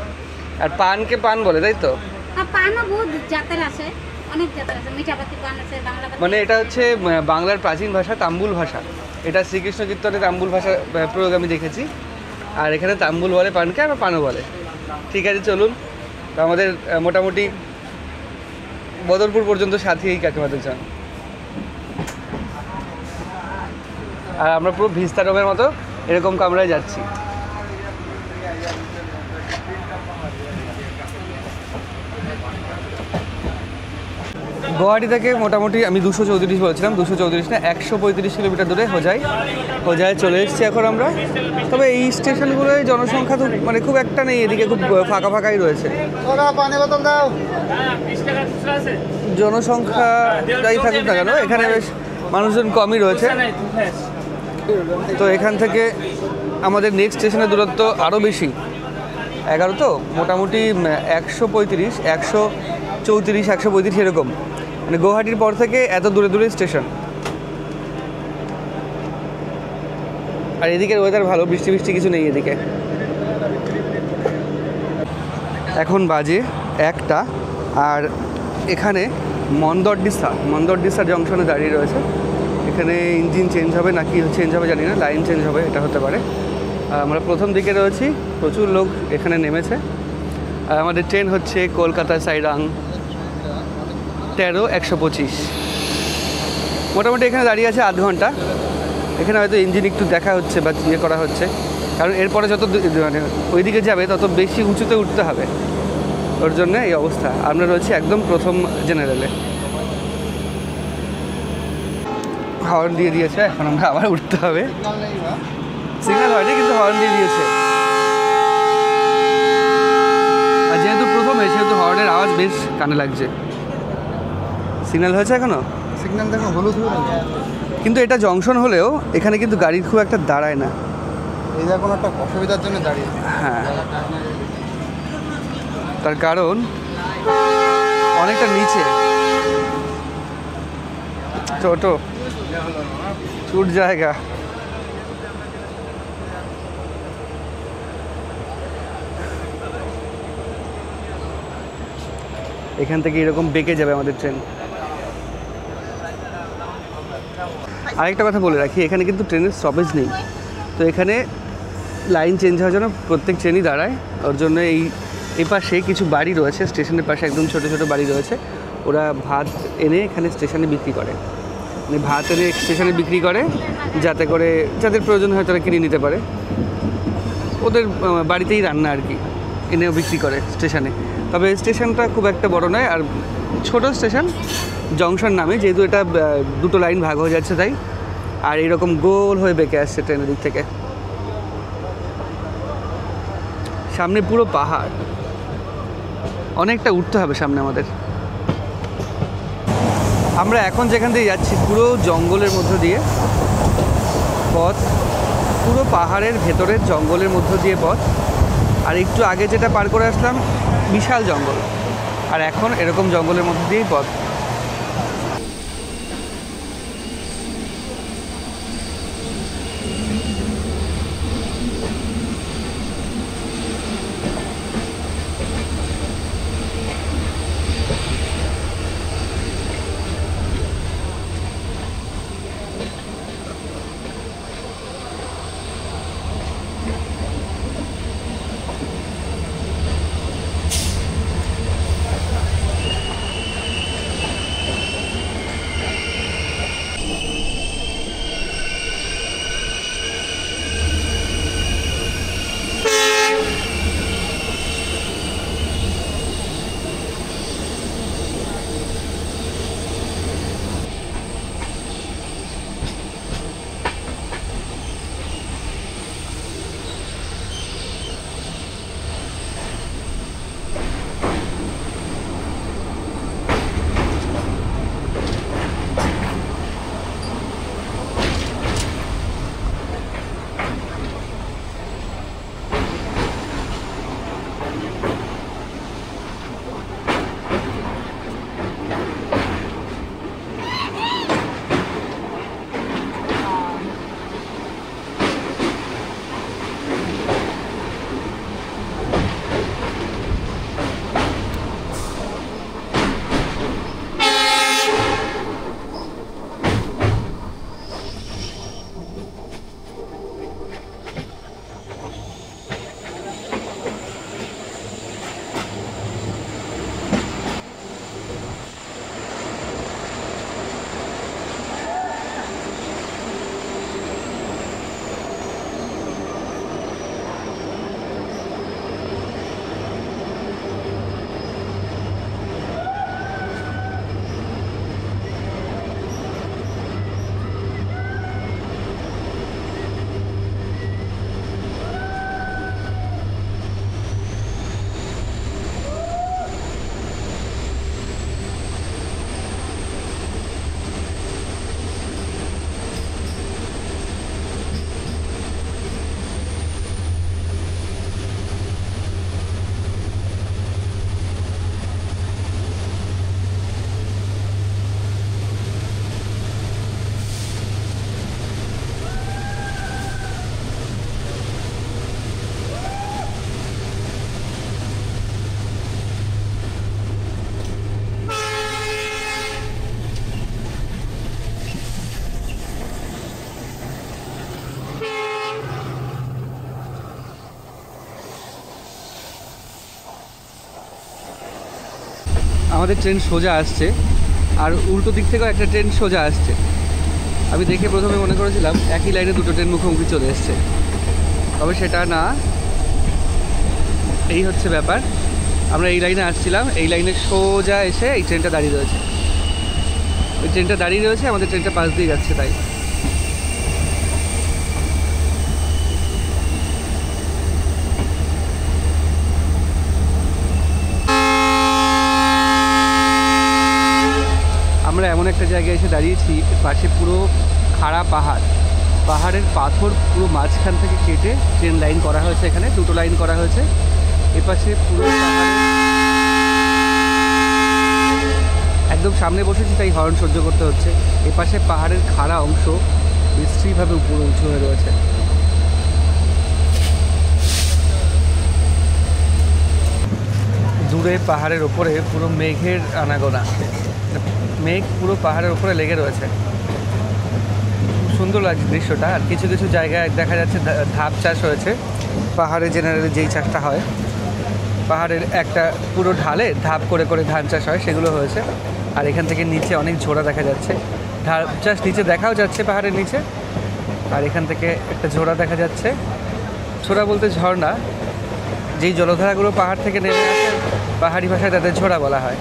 আর পানকে পান বলে, তাই তো? আর পানও বহুত জাতের আছে, অনেক জাতের আছে। মিঠাপাতি পান আছে, বাংলা পাতি। মানে এটা হচ্ছে বাংলার প্রাচীন ভাষা তাম্বুল ভাষা। এটা শ্রীকৃষ্ণ কীর্তনে তাম্বুল ভাষা প্রয়োগ আমি দেখেছি। আর এখানে তাম্বুল বলে পানকে, আর পানও বলে। ঠিক আছে, চলুন। তো আমাদের মোটামুটি বদরপুর পর্যন্ত সাথী এই কাকিমাদের যান। আর আমরা পুরো ভিস্তারমের মতো এরকম কামরায় যাচ্ছি। গুয়াহাটি থেকে মোটামুটি আমি 234 বলছিলাম, 234 না, 135 কিলোমিটার দূরে হোজায় চলে এসেছি এখন আমরা। তবে এই স্টেশনগুলোয় জনসংখ্যা তো মানে খুব একটা নেই, এদিকে খুব ফাঁকা ফাঁকাই রয়েছে। পানি বোতল দাও। জনসংখ্যা যাই থাকুক না কেন, এখানে বেশ মানুষজন কমই রয়েছে। তো এখান থেকে আমাদের নেক্সট স্টেশনের দূরত্ব আরও বেশি, 11 তো মোটামুটি 135, 134, 135 এরকম। মানে গুয়াহাটির পর থেকে এত দূরে দূরে স্টেশন। আর এদিকের ওয়েদার ভালো, বৃষ্টি বৃষ্টি কিছু নেই এদিকে। এখন বাজে 1টা, আর এখানে মন্দরডিসা জংশনে দাঁড়িয়ে রয়েছে। এখানে ইঞ্জিন চেঞ্জ হবে নাকি চেঞ্জ হবে জানি না, লাইন চেঞ্জ হবে, এটা হতে পারে। আমরা প্রথম দিকে রয়েছি, প্রচুর লোক এখানে নেমেছে। আর আমাদের ট্রেন হচ্ছে কলকাতা সাইরাং 13-125। মোটামুটি এখানে দাঁড়িয়ে আছে আধ ঘন্টা। এখানে হয়তো ইঞ্জিন একটু দেখা হচ্ছে বা ইয়ে করা হচ্ছে, কারণ এরপরে যত মানে ওইদিকে যাবে তত বেশি উঁচুতে উঠতে হবে, ওর জন্য এই অবস্থা। আমরা রয়েছি একদম প্রথম জেনারেলে। হর্ন দিয়ে দিয়েছে, এখন আমরা আবার উঠতে হবে। সিগন্যাল হয়নি কিন্তু হর্ন দিয়ে দিয়েছে। আর যেহেতু প্রথমে, সেহেতু হর্নের আওয়াজ বেশ কানে লাগছে। সিগন্যাল হয়েছে এখনো? সিগন্যাল দেখো হলুদ হয়ে গেছে। কিন্তু এটা জংশন হলেও এখানে কিন্তু গাড়ি খুব একটা দাঁড়ায় না। এই যা কোনো একটা অসুবিধার জন্য দাঁড়িয়ে। হ্যাঁ, তার কারণ অনেকটা নিচে, ছোট ছুট জায়গা। এখান থেকে এরকম বেঁকে যাবে আমাদের ট্রেন। আরেকটা কথা বলে রাখি, এখানে কিন্তু ট্রেনের স্টপেজ নেই। তো এখানে লাইন চেঞ্জ হওয়ার জন্য প্রত্যেক ট্রেনই দাঁড়ায়। ওর জন্য এই পাশে কিছু বাড়ি রয়েছে, স্টেশনের পাশে একদম ছোটো ছোটো বাড়ি রয়েছে। ওরা ভাত এনে এখানে স্টেশনে বিক্রি করে, মানে ভাত এনে স্টেশনে বিক্রি করে, যাতে করে যাদের প্রয়োজন হয় তারা কিনে নিতে পারে। ওদের বাড়িতেই রান্না আর কি, এনেও বিক্রি করে স্টেশনে। তবে স্টেশনটা খুব একটা বড় নয়, আর ছোট স্টেশন, জংশন নামে, যেহেতু এটা দুটো লাইন ভাগ হয়ে যাচ্ছে তাই। আর এইরকম গোল হয়ে বেঁকে আসছে ট্রেনের দিক থেকে। সামনে পুরো পাহাড়, অনেকটা উঠতে হবে সামনে আমাদের। আমরা এখন যেখান দিয়ে যাচ্ছি পুরো জঙ্গলের মধ্য দিয়ে পথ, পুরো পাহাড়ের ভেতরের জঙ্গলের মধ্য দিয়ে পথ। আর একটু আগে যেটা পার করে আসলাম বিশাল জঙ্গল, আর এখন এরকম জঙ্গলের মধ্য দিয়েই পথ। আমাদের ট্রেন সোজা আসছে, আর উল্টো দিক থেকেও একটা ট্রেন সোজা আসছে। আমি দেখে প্রথমে মনে করেছিলাম একই লাইনে দুটো ট্রেন মুখোমুখি চলে এসছে, তবে সেটা না। এই হচ্ছে ব্যাপার। আমরা এই লাইনে আসছিলাম, এই লাইনে সোজা এসে এই ট্রেনটা দাঁড়িয়ে রয়েছে। ওই ট্রেনটা দাঁড়িয়ে রয়েছে, আমাদের ট্রেনটা পাশ দিয়ে যাচ্ছে। তাই আমরা এমন একটা জায়গায় এসে দাঁড়িয়েছি, পাশে পুরো খাড়া পাহাড়, পাহাড়ের পাথর পুরো মাঝখান থেকে কেটে ট্রেন লাইন করা হয়েছে। এখানে দুটো লাইন করা হয়েছে। এপাশে পুরো একদম সামনে বসেছি, তাই হর্ন সহ্য করতে হচ্ছে। এপাশে পাহাড়ের খাড়া অংশ বিশ্রীভাবে উপরে উঁচু হয়ে রয়েছে। দূরে পাহাড়ের ওপরে পুরো মেঘের আনাগোনা, মেঘ পুরো পাহাড়ের উপরে লেগে রয়েছে। খুব সুন্দর লাগছে দৃশ্যটা। আর কিছু কিছু জায়গায় দেখা যাচ্ছে ধাপ চাষ হয়েছে। পাহাড়ে জেনারেলি যেই চাষটা হয়, পাহাড়ের একটা পুরো ঢালে ধাপ করে করে ধান চাষ হয়, সেগুলো হয়েছে। আর এখান থেকে নিচে অনেক ঝোড়া দেখা যাচ্ছে, ধাপ চাষ নিচে দেখাও যাচ্ছে পাহাড়ের নিচে। আর এখান থেকে একটা ঝোড়া দেখা যাচ্ছে। ঝোড়া বলতে ঝর্ণা, যেই জলধারাগুলো পাহাড় থেকে নেমে আসে, পাহাড়ি ভাষায় তাদের ঝোড়া বলা হয়।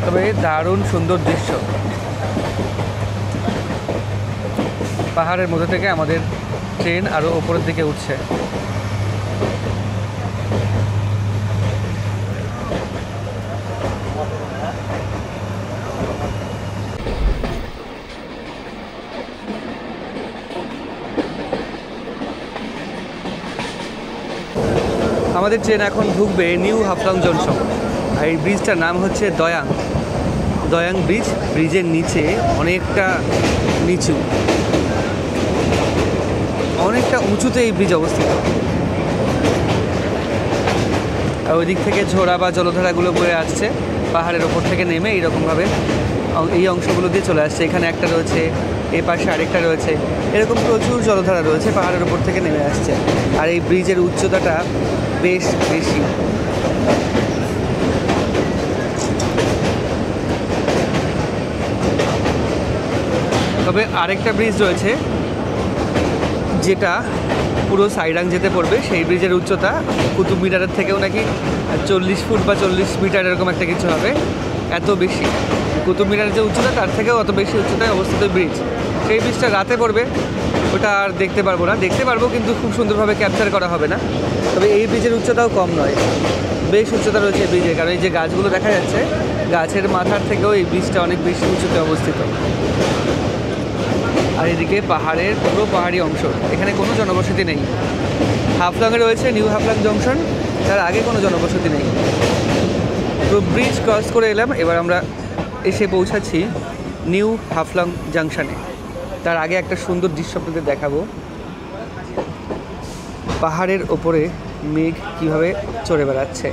তবে দারুণ সুন্দর দৃশ্য। পাহাড়ের মধ্যে থেকে আমাদের ট্রেন আরও ওপরের দিকে উঠছে। আমাদের ট্রেন এখন ঢুকবে নিউ হাফলং জংশন। আর এই ব্রিজটার নাম হচ্ছে দয়াং ব্রিজ। ব্রিজের নিচে অনেকটা নিচু, অনেকটা উঁচুতে এই ব্রিজ অবস্থিত। আর ওই দিক থেকে ঝোড়া বা জলধারাগুলো বয়ে আসছে পাহাড়ের ওপর থেকে নেমে এইরকমভাবে এই অংশগুলো দিয়ে চলে আসছে। এখানে একটা রয়েছে, এ পাশে আরেকটা রয়েছে, এরকম প্রচুর জলধারা রয়েছে পাহাড়ের ওপর থেকে নেমে আসছে। আর এই ব্রিজের উচ্চতাটা বেশ বেশি। তবে আরেকটা ব্রিজ রয়েছে যেটা পুরো সাইরাং যেতে পড়বে। সেই ব্রিজের উচ্চতা কুতুব মিনারের থেকেও নাকি 40 ফুট বা 40 মিটার এরকম একটা কিছু হবে, এত বেশি। কুতুব মিনারের যে উচ্চতা তার থেকেও অত বেশি উচ্চতায় অবস্থিত ব্রিজ। সেই ব্রিজটা রাতে পড়বে, ওটা আর দেখতে পারবো না। দেখতে পারবো কিন্তু খুব সুন্দরভাবে ক্যাপচার করা হবে না। তবে এই ব্রিজের উচ্চতাও কম নয়, বেশ উচ্চতা রয়েছে এই ব্রিজে। কারণ এই যে গাছগুলো দেখা যাচ্ছে, গাছের মাথার থেকেও এই ব্রিজটা অনেক বেশি উঁচুতে অবস্থিত। আর এদিকে পাহাড়ের পুরো পাহাড়ি অংশ, এখানে কোনো জনবসতি নেই। হাফলংয়ে রয়েছে নিউ হাফলং জংশন, তার আগে কোনো জনবসতি নেই। পুরো ব্রিজ ক্রস করে এলাম, এবার আমরা এসে পৌঁছাচ্ছি নিউ হাফলং জাংশনে। তার আগে একটা সুন্দর দৃশ্য আপনাদের দেখাবো। পাহাড়ের ওপরে মেঘ কীভাবে চড়ে বেড়াচ্ছে।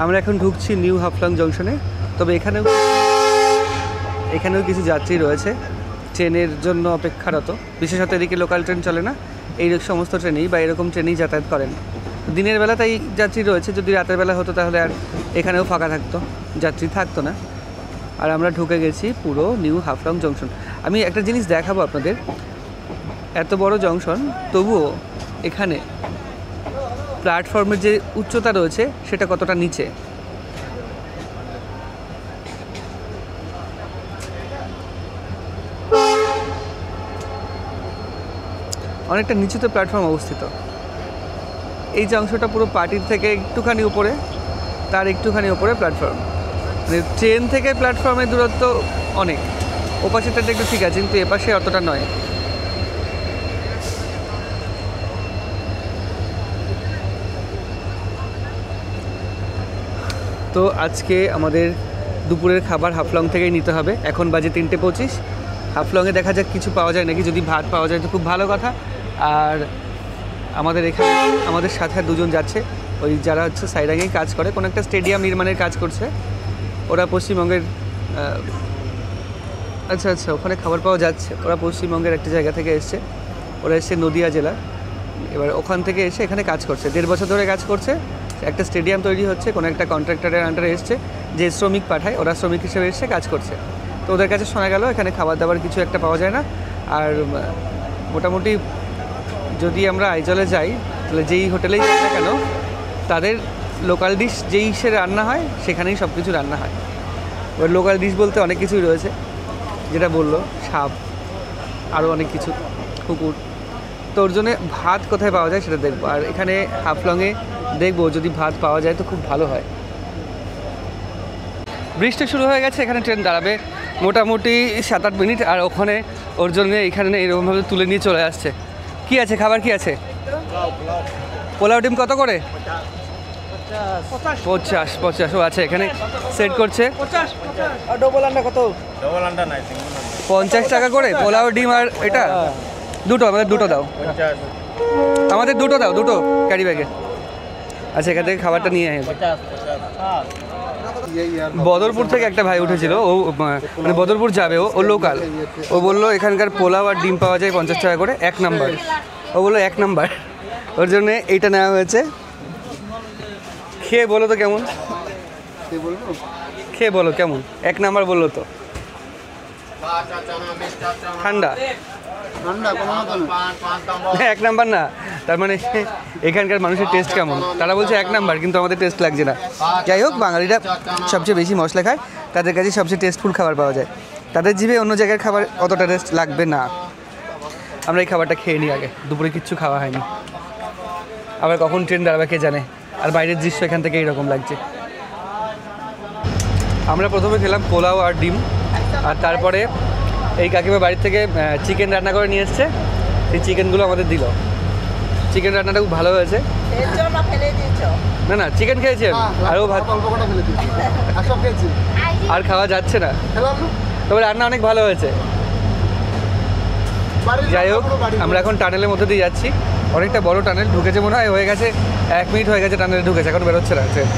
আমরা এখন ঢুকছি নিউ হাফলং জংশনে। তবে এখানেও কিছু যাত্রী রয়েছে ট্রেনের জন্য অপেক্ষারত। বিশেষত এদিকে লোকাল ট্রেন চলে না, এই সমস্ত ট্রেনেই বা এরকম ট্রেনেই যাতায়াত করেন। দিনের বেলা তাই যাত্রী রয়েছে, যদি রাতের বেলা হতো তাহলে আর এখানেও ফাঁকা থাকতো, যাত্রী থাকতো না। আর আমরা ঢুকে গেছি পুরো নিউ হাফলং জংশন। আমি একটা জিনিস দেখাবো আপনাদের, এত বড় জংশন তবুও এখানে প্ল্যাটফর্মের যে উচ্চতা রয়েছে সেটা কতটা নিচে। অনেকটা নিচুতে প্ল্যাটফর্ম অবস্থিত। এই যে অংশটা পুরো পার্টির থেকে একটুখানি উপরে, তার একটুখানি উপরে প্ল্যাটফর্ম। মানে ট্রেন থেকে প্ল্যাটফর্মের দূরত্ব অনেক। ওপাশেরটা একটু ঠিক আছে, কিন্তু এপাশে অতটা নয়। তো আজকে আমাদের দুপুরের খাবার হাফলং থেকেই নিতে হবে। এখন বাজে 3:25। হাফলংয়ে দেখা যাক কিছু পাওয়া যায় নাকি। যদি ভাত পাওয়া যায় তো খুব ভালো কথা। আর আমাদের এখানে আমাদের সাথে দুজন যাচ্ছে, ওই যারা হচ্ছে সাইরাঙেই কাজ করে, কোনো একটা স্টেডিয়াম নির্মাণের কাজ করছে ওরা। পশ্চিমবঙ্গের আচ্ছা ওখানে খাবার পাওয়া যাচ্ছে। ওরা পশ্চিমবঙ্গের একটা জায়গা থেকে এসছে, ওরা এসে নদিয়া জেলা, এবার ওখান থেকে এসে এখানে কাজ করছে, 1.5 বছর ধরে কাজ করছে। একটা স্টেডিয়াম তৈরি হচ্ছে, কোনো একটা কন্ট্রাক্টরের আন্ডারে এসছে, যে শ্রমিক পাঠায় ওরা শ্রমিক হিসেবে এসে কাজ করছে। তো ওদের কাছে শোনা গেল এখানে খাবার দাবার কিছু একটা পাওয়া যায় না, আর মোটামুটি যদি আমরা আইজলে যাই তাহলে যেই হোটেলেই যাই না কেন তাদের লোকাল ডিশ যেই সে রান্না হয় সেখানেই সব কিছু রান্না হয়। ওর লোকাল ডিশ বলতে অনেক কিছুই রয়েছে, যেটা বললো সাপ, আরও অনেক কিছু, কুকুর। তো ওর জন্যে ভাত কোথায় পাওয়া যায় সেটা দেখবো, আর এখানে হাফলংয়ে দেখবো যদি ভাত পাওয়া যায় তো খুব ভালো হয়। বৃষ্টি শুরু হয়ে গেছে, এখানে ট্রেন দাঁড়াবে মোটামুটি 7-8 মিনিট, আর ওখানে ওর জন্য এখানে এরকমভাবে তুলে নিয়ে চলে আসছে। কি আছে খাবার, কি আছে? পোলাও ডিম কত করে? 50 ও আছে এখানে সেট করছে। ডবল আন্ডা কত? ডবল আন্ডা নাই, 50 টাকা করে পোলাও ডিম, আর এটা দুটো, আমাদের দুটো দাও, আমাদের দুটো দাও, দুটো ক্যারি ব্যাগে। আচ্ছা, এখান থেকে খাবারটা নিয়ে আসবে। বদরপুর থেকে একটা ভাই উঠেছিল, ও মানে বদরপুর যাবে, ও লোকাল। ও বললো এখানকার পোলাও আর ডিম পাওয়া যায় 50 টাকা করে, 1 নাম্বার। ও বললো 1 নাম্বার, ওর জন্য এইটা নেওয়া হয়েছে। খেয়ে বলো তো কেমন, খেয়ে বলো কেমন। 1 নাম্বার বললো তো, ঠান্ডা। 1 নাম্বার না, তার মানে এখানকার মানুষের টেস্ট কেমন, তারা বলছে 1 নাম্বার, কিন্তু আমাদের টেস্ট লাগছে না। যাই হোক, বাঙালিরা সবচেয়ে বেশি মশলা খায়, তাদের কাছে সবচেয়ে টেস্টফুল খাবার পাওয়া যায়, তাদের জিভে অন্য জায়গার খাবার অতটা টেস্ট লাগবে না। আমরা এই খাবারটা খেয়ে নিই আগে, দুপুরে কিচ্ছু খাওয়া হয়নি, আবার কখন ট্রেন দাঁড়াবে কে জানে। আর বাইরের দৃশ্য এখান থেকে এইরকম লাগছে। আমরা প্রথমে খেলাম পোলাও আর ডিম, আর তারপরে এই কাকিমা বাড়ির থেকে চিকেন রান্না করে নিয়ে এসছে, সেই চিকেনগুলো আমাদের দিল। চিকেন রান্নাটা খুব ভালো হয়েছে। না না, চিকেন খেয়েছি আমি, আরও ভাত আর খাওয়া যাচ্ছে না, তবে রান্না অনেক ভালো হয়েছে। যাই হোক, আমরা এখন টানেলের মধ্যে দিয়ে যাচ্ছি, অনেকটা বড় টানেল, ঢুকেছে মনে হয়, হয়ে গেছে 1 মিনিট হয়ে গেছে টানেলে ঢুকেছে, এখন বেরোচ্ছে না ট্রেন।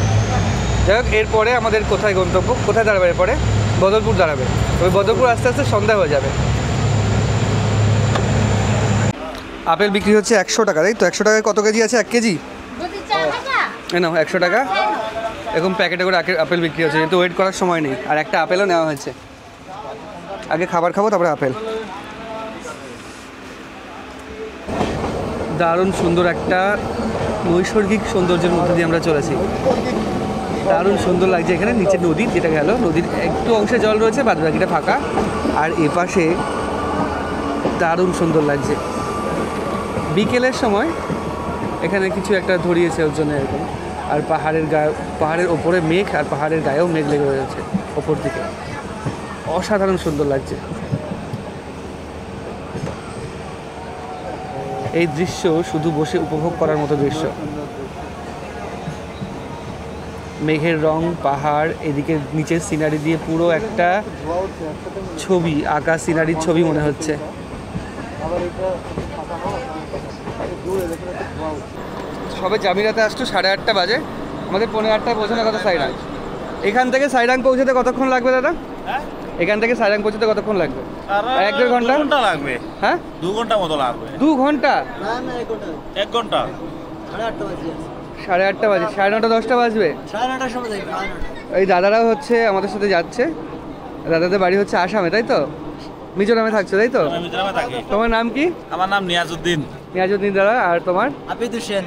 যাই হোক, এরপরে আমাদের কোথায় গন্তব্য, কোথায় দাঁড়াবে এরপরে? বদরপুর দাঁড়াবে। ওই বদরপুর আস্তে আস্তে সন্ধ্যা হয়ে যাবে। আপেল বিক্রি হচ্ছে 100 টাকা, তাই তো? 100 টাকায় কত কেজি আছে? 1 কেজি? না, 100 টাকা এরকম প্যাকেটে করে আপেল বিক্রি হচ্ছে, কিন্তু ওয়েট করার সময় নেই। আর একটা আপেলও নেওয়া হয়েছে। আগে খাবার খাবো, তারপরে আপেল। দারুণ সুন্দর একটা নৈসর্গিক সৌন্দর্যের মধ্যে দিয়ে আমরা চলেছি, দারুণ সুন্দর লাগছে। এখানে নিচে নদী, যেটা গেল নদীর একটু অংশে জল রয়েছে, বাদ বাকিটা ফাঁকা। আর এপাশে দারুণ সুন্দর লাগছে। বিকেলের সময় এখানে কিছু একটা ধরিয়েছে ওর জন্য এরকম, আর পাহাড়ের ওপরে মেঘ, আর পাহাড়ের গায়েও মেঘ লেগে রয়েছে ওপর দিকে, অসাধারণ সুন্দর লাগছে। এই দৃশ্য শুধু বসে উপভোগ করার মতো দৃশ্য। মেঘের রং, পাহাড়, এদিকে নিচের সিনারি দিয়ে পুরো একটা ছবি আঁকা, সিনারির ছবি মনে হচ্ছে। সবে জামিরাতে আসতো 8:30 বাজে, আমাদের 8:45 পৌঁছানোর কথা সাইরাং। এখান থেকে সাইরাং পৌঁছাতে কতক্ষণ লাগবে দাদা? এখান থেকে সাইরাং পৌঁছাতে কতক্ষণ লাগবে? 1-1.5 ঘন্টা লাগবে। হ্যাঁ, 2 ঘন্টা মতো লাগবে। 2 ঘন্টা? 1 ঘন্টা। 8:30 বাজে, 9:30 10টা বাজবে। এই দাদারাও হচ্ছে আমাদের সাথে যাচ্ছে, দাদাদের বাড়ি হচ্ছে আসামে, তাই তো? মিজোরামে থাকছো, তাই তো? আমি মিজোরামে থাকি। তোমার নাম কি? আমার নাম নিয়াজউদ্দিন। নিয়াজউদ্দিন দাদা। আর তোমার? আবিদ হোসেন।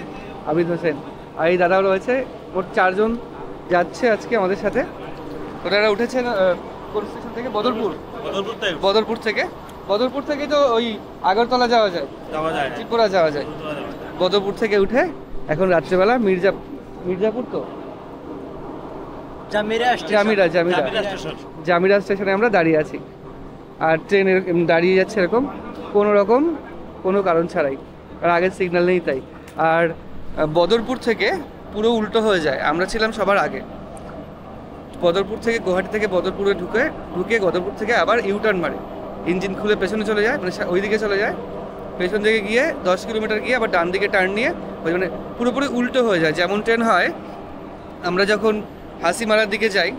আবিদ হোসেন। আর এই দাদাও রয়েছে, মোট 4 জন যাচ্ছে আজকে আমাদের সাথে। ওনারা উঠেছেন কোন স্টেশন থেকে? বদরপুর। বদরপুর থেকে তো ওই আগরতলা যাওয়া যায়, ত্রিপুরা যাওয়া যায়। বদরপুর থেকে উঠে এখন রাত্রেবেলা মির্জাপুর তো জামিরা স্টেশনে আমরা দাঁড়িয়ে আছি। আর ট্রেন দাঁড়িয়ে যাচ্ছে এরকম কোনো কারণ ছাড়াই, আর আগের সিগন্যাল নেই তাই। আর বদরপুর থেকে পুরো উল্টো হয়ে যায়, আমরা ছিলাম সবার আগে। বদরপুর থেকে, গুয়াহাটি থেকে বদরপুরে ঢুকে বদরপুর থেকে আবার ইউটার্ন মারে, ইঞ্জিন খুলে পেছনে চলে যায়, মানে ওই দিকে চলে যায়। পেছন দিকে গিয়ে 10 কিলোমিটার গিয়ে আবার ডান দিকে টার্ন নিয়ে ওই মানে পুরোপুরি উল্টো হয়ে যায়। যেমন ট্রেন হয় আমরা যখন হাসিমারার দিকে যাই,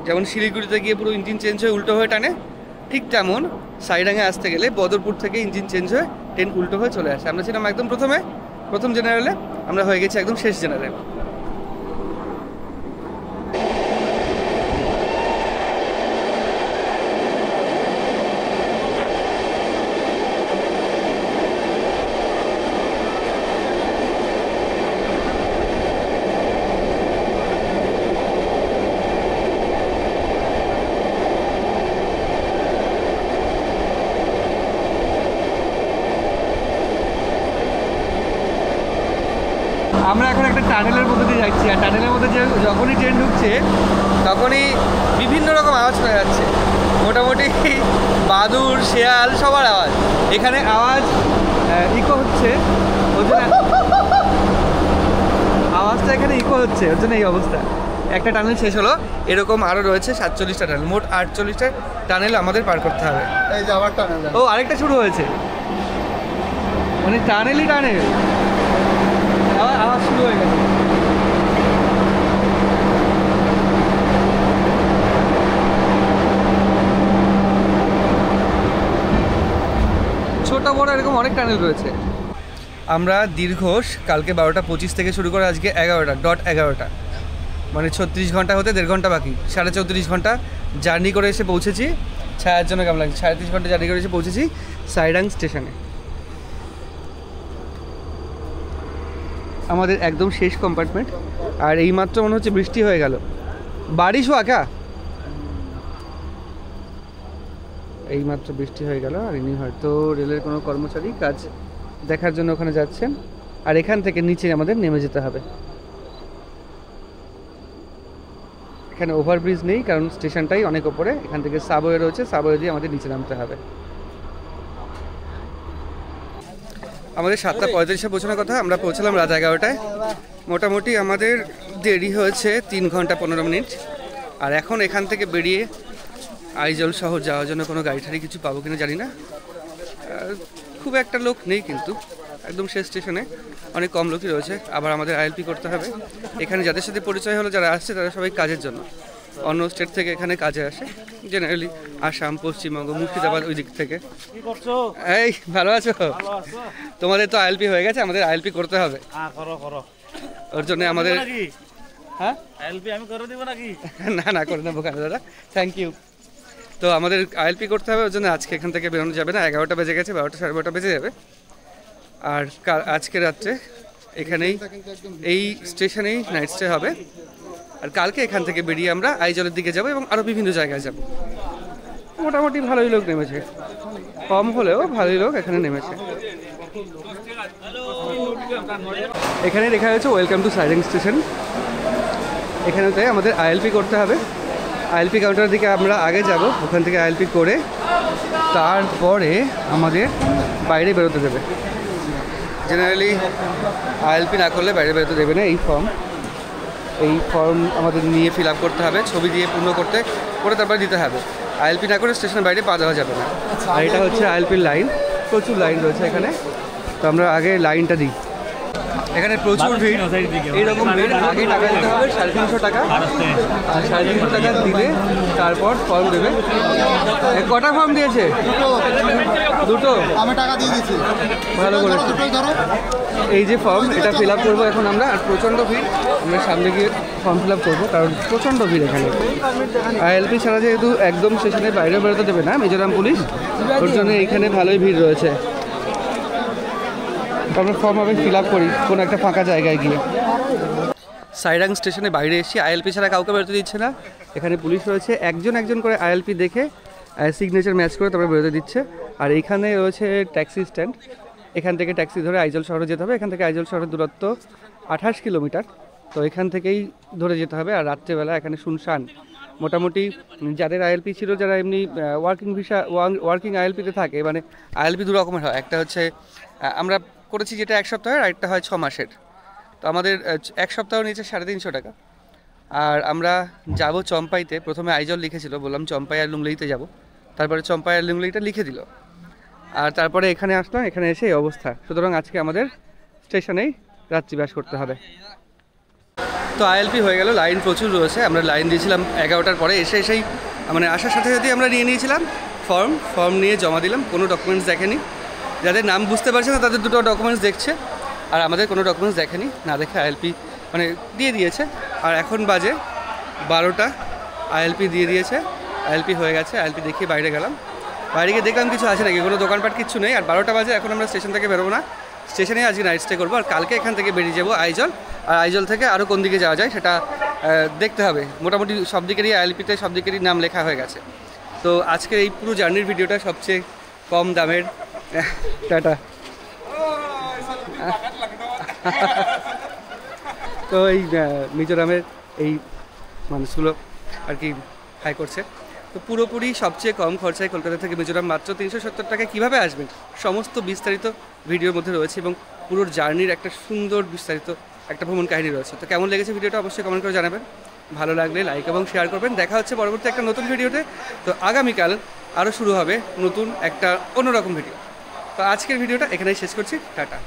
যেমন শিলিগুড়িতে গিয়ে পুরো ইঞ্জিন চেঞ্জ হয়ে উল্টো হয়ে টানে, ঠিক তেমন সাইরাঙে আসতে গেলে বদরপুর থেকে ইঞ্জিন চেঞ্জ হয়ে ট্রেন উল্টো হয়ে চলে আসে। আমরা ছিলাম একদম প্রথম জেনারেলে, আমরা হয়ে গেছি একদম শেষ জেনারেল। আমরা এখন একটা টানেলের মধ্যে দিয়ে যাচ্ছি, আর টানেলের মধ্যে যখনই ট্রেন ঢুকছে তখনই বিভিন্ন রকম আওয়াজ শোনা যাচ্ছে, মোটামুটি বাদুড়, শেয়াল সবার আওয়াজ। এখানে আওয়াজ ইকো হচ্ছে, ওর জন্য আওয়াজটা এখানে ইকো হচ্ছে, ওর জন্য এই অবস্থা। একটা টানেল শেষ হলো, এরকম আরও রয়েছে 47টা টানেল, মোট 48টা টানেল আমাদের পার করতে হবে। এই যে আবার টানেল, ও আরেকটা শুরু হয়েছে, মানে টানেলই টানেল, আওয়াজ শুরু হয়ে গেছে। ছোট বড় এরকম অনেক টানেল রয়েছে। আমরা দীর্ঘ কালকে 12:25 থেকে শুরু করে আজকে 11:11, মানে 36 ঘন্টা হতে 1.5 ঘন্টা বাকি, 34.5 ঘন্টা জার্নি করে এসে পৌঁছেছি। ছায়ার জন্য কেমন লাগছে? 37 ঘন্টা জার্নি করে এসে পৌঁছেছি সাইডাং স্টেশনে। আমাদের একদম শেষ কম্পার্টমেন্ট, আর এইমাত্র মনে হচ্ছে বৃষ্টি হয়ে গেল। বারিশ হওয়া কা এইমাত্র বৃষ্টি হয়ে গেল, আর ইনি হয়তো রেলের কোনো কর্মচারী, কাজ দেখার জন্য ওখানে যাচ্ছেন। আর এখান থেকে নিচে আমাদের নেমে যেতে হবে। এখানে ওভারব্রিজ নেই, কারণ স্টেশনটাই অনেক ওপরে। এখান থেকে সাবওয়ে রয়েছে, সাবওয়ে দিয়ে আমাদের নিচে নামতে হবে। আমাদের 7:35 পৌঁছানোর কথা, আমরা পৌঁছালাম রাত 11টায়। মোটামুটি আমাদের দেরি হয়েছে 3 ঘন্টা 15 মিনিট। আর এখন এখান থেকে বেরিয়ে আইজল শহর যাওয়ার জন্য কোনো গাড়ি ঠাড়ি কিছু পাবো কিনা জানি না। খুব একটা লোক নেই, কিন্তু একদম শেষ স্টেশনে অনেক কম লোকই রয়েছে। আবার আমাদের আইএলপি করতে হবে। এখানে যাদের সাথে পরিচয় হলো, যারা আসছে তারা সবাই কাজের জন্য অন্য স্টেট থেকে এখানে কাজে আসে, জেনারেলি আসাম, পশ্চিমবঙ্গ, মুর্শিদাবাদ ওই দিক থেকে। এই ভালো আছো? তোমাদের তো আইএলপি হয়ে গেছে, আমাদের আইএলপি করতে হবে। ওর জন্য আমাদের হ্যাঁ আইএলপি আমি করে দেব নাকি? না করে নেবো কেন দাদা, থ্যাংক ইউ। তো আমাদের আইএলপি করতে হবে, ওর জন্য আজকে এখান থেকে বেরোনো যাবে না। 11টা বেজে গেছে, 12টা 12:30 বেজে যাবে। আর আজকে রাত্রে এখানেই এই স্টেশনেই নাইট স্টে হবে। আর কালকে এখান থেকে বেরিয়ে আমরা আইজলের দিকে যাব এবং আরও বিভিন্ন জায়গায় যাব। মোটামুটি ভালোই লোক নেমেছে, কম হলেও ভালোই লোক এখানে নেমেছে। এখানে লেখা হয়েছে ওয়েলকাম টু সাইডাং স্টেশন। এখানেতে আমাদের আইএলপি করতে হবে। আইএলপি কাউন্টারের দিকে আমরা আগে যাব, ওখান থেকে আইএলপি করে তারপরে আমাদের বাইরে বেরোতে দেবে। জেনারেলি আইএলপি না করলে বাইরে বেরোতে দেবে না। এই ফর্ম আমাদের নিয়ে ফিল আপ করতে হবে, ছবি দিয়ে পূর্ণ করে তারপরে দিতে হবে। আইএলপি না করে স্টেশনের বাইরে পা দেওয়া যাবে না। আর এটা হচ্ছে আইএলপির লাইন, প্রচুর লাইন রয়েছে এখানে। তো আমরা আগে লাইনটা দিই। এখানে প্রচুর ভিড়, এইরকম ভিড়। আগে টাকা দিতে হবে 350 টাকা, আর 350 টাকা দিলে তারপর ফর্ম দেবে। কটা ফর্ম দিয়েছে? দুটো। আমি টাকা দিয়ে দিচ্ছি, ভালো করে। এই যে ফর্ম, এটা ফিল আপ করবো এখন আমরা। আর প্রচণ্ড ভিড়, আমরা সামনে গিয়ে ফর্ম ফিল আপ করবো, কারণ প্রচণ্ড ভিড় এখানে। আইএলপি ছাড়া যেহেতু একদম স্টেশনের বাইরে বেরোতে দেবে না মিজোরাম পুলিশ, ওর জন্য এইখানে ভালোই ভিড় রয়েছে। আমরা ফর্ম হবে ফিল আপ করি কোনো একটা ফাঁকা জায়গায় গিয়ে। সাইডাং স্টেশনে বাইরে এসে আইএলপি ছাড়া কাউকে বেরোতে দিচ্ছে না। এখানে পুলিশ রয়েছে, একজন করে আইএলপি দেখে সিগনেচার ম্যাচ করে তারপরে বেরোতে দিচ্ছে। আর এইখানে রয়েছে ট্যাক্সি স্ট্যান্ড, এখান থেকে ট্যাক্সি ধরে আইজল শহরে যেতে হবে। এখান থেকে আইজল শহরের দূরত্ব 28 কিলোমিটার, তো এখান থেকেই ধরে যেতে হবে। আর রাত্রেবেলা এখানে শুনশান, মোটামুটি যাদের আইএলপি ছিল, যারা এমনি ওয়ার্কিং আইএলপিতে থাকে, মানে আইএলপি দু রকমের হয়। একটা হচ্ছে আমরা করেছি যেটা 1 সপ্তাহের, আর একটা হয় 6 মাসের। তো আমাদের 1 সপ্তাহ নিয়েছে 350 টাকা। আর আমরা যাব চম্পাইতে, প্রথমে আইজল লিখেছিল, বললাম চম্পাই আর লুংলেইতে যাব, তারপরে চম্পাই আর লুংলেইটা লিখে দিল। আর তারপরে এখানে আসলাম, এখানে এসে এই অবস্থা। সুতরাং আজকে আমাদের স্টেশনেই রাত্রিবাস করতে হবে। তো আইএলপি হয়ে গেল, লাইন প্রচুর রয়েছে। আমরা লাইন দিয়েছিলাম 11টার পরে, এসেই মানে আসার সাথে সাথেই আমরা নিয়ে নিয়েছিলাম ফর্ম নিয়ে জমা দিলাম, কোনো ডকুমেন্টস দেখেনি। যাদের নাম বুঝতে পারছে না তাদের দুটো ডকুমেন্টস দেখছে, আর আমাদের কোনো ডকুমেন্টস দেখেনি, না দেখে আইএলপি মানে দিয়ে দিয়েছে। আর এখন বাজে 12টা, আইএলপি দিয়ে দিয়েছে, আইএলপি হয়ে গেছে। আইএলপি দেখিয়ে বাইরে গেলাম, বাইরে গিয়ে দেখলাম কিছু আছে নাকি, কোনো দোকানপাট কিচ্ছু নেই। আর 12টা বাজে, এখন আমরা স্টেশন থেকে বেরোবো না, স্টেশনে আজকে নাইট স্টে করবো। আর কালকে এখান থেকে বেরিয়ে যাবো আইজল, আর আইজল থেকে আরও কোন দিকে যাওয়া যায় সেটা দেখতে হবে। মোটামুটি সব দিকেরই আইএলপিতে সব দিকেরই নাম লেখা হয়ে গেছে। তো আজকের এই পুরো জার্নির ভিডিওটা সবচেয়ে কম দামের। টাটা। তো এই মিজোরামের এই মানুষগুলো আর কি হাই করছে। তো পুরোপুরি সবচেয়ে কম খরচায় কলকাতা থেকে মিজোরাম মাত্র 370 টাকায় কীভাবে আসবেন সমস্ত বিস্তারিত ভিডিওর মধ্যে রয়েছে, এবং পুরো জার্নির একটা সুন্দর বিস্তারিত একটা ভ্রমণ কাহিনী রয়েছে। তো কেমন লেগেছে ভিডিওটা অবশ্যই কমেন্ট করে জানাবেন, ভালো লাগলে লাইক এবং শেয়ার করবেন। দেখা হচ্ছে পরবর্তী একটা নতুন ভিডিওতে। তো আগামীকাল আরও শুরু হবে নতুন একটা অন্যরকম ভিডিও। তো আজকের ভিডিওটা এখানেই শেষ করছি, টাটা।